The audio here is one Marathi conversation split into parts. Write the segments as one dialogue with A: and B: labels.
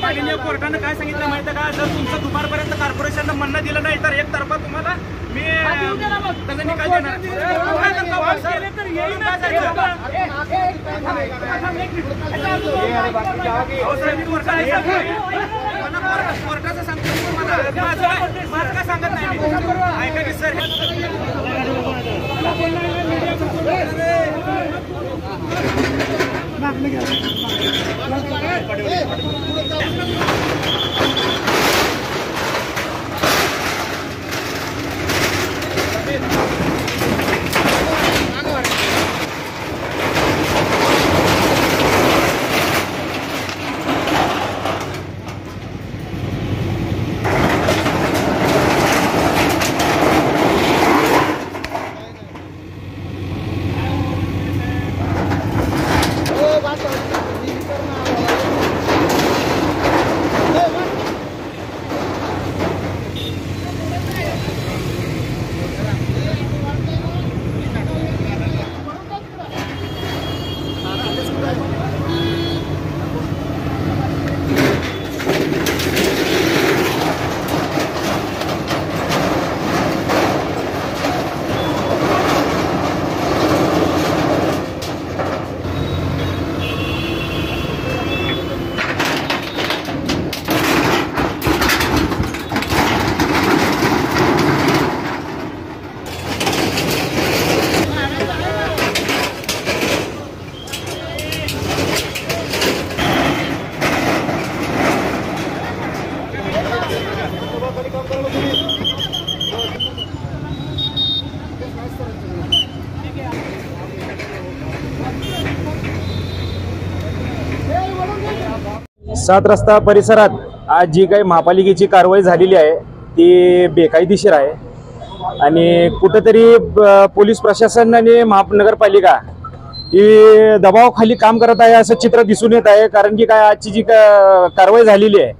A: माननीय कोर्टाने काय सांगितलं माहिती का, जर तुमचं दुपारपर्यंत कॉर्पोरेशननं म्हणणं दिलं नाही तर एकतर्फा तुम्हाला मी त्याचा निकाल देणार। कोर्टाचं सांगतो तुम्हाला, माझं काय सांगत नाही मी, ऐका की सर।
B: सात रस्ता परिसरात आज जी काही महापालिकेची कारवाई झालेली आहे ती बेकायदेशीर आहे आणि कुठेतरी पोलीस प्रशासन आणि महानगरपालिका ही दबावाखाली काम करत आहे असं चित्र दिसून येत आहे। कारण की काय आजची जी कारवाई झालेली आहे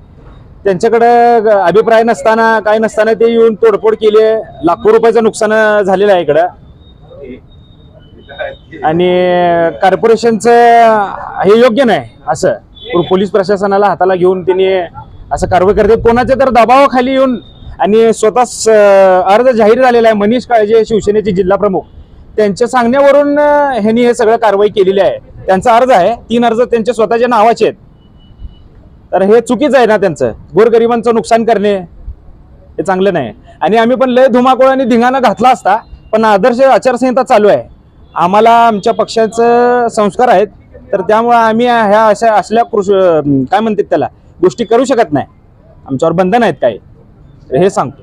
B: त्यांच्याकडे अभिप्राय नसताना काय नसताना ते येऊन तोडफोड केली, लाखो रुपयाचं नुकसान झालेलं आहे इकडं। आणि कॉर्पोरेशनचं हे योग्य नाही असं पोलीस प्रशासनाला हाताला घेऊन त्यांनी असं कारवाई करते। कोणाच्या तर दबावाखाली येऊन आणि स्वतः अर्ज जाहीर झालेला आहे, मनीष काळजे शिवसेनेचे जिल्हा प्रमुख, त्यांच्या सांगण्यावरून ह्यांनी हे सगळं कारवाई केलेली आहे। त्यांचा अर्ज आहे, 3 अर्ज त्यांच्या स्वतःच्या नावाचे आहेत, तर हे चुकीचं आहे ना। त्यांचं गोरगरिबांचं नुकसान करणे हे चांगलं नाही। आणि आम्ही पण लय धुमाकूळ आणि धिंगाणा घातला असता, पण आदर्श आचारसंहिता चालू आहे, आम्हाला आमच्या पक्षाचं संस्कार आहेत, तर त्यामुळे आम्ही ह्या असल्या काय म्हणतात त्याला गोष्टी करू शकत नाही, आमच्यावर बंधन आहेत काही, हे सांगतो।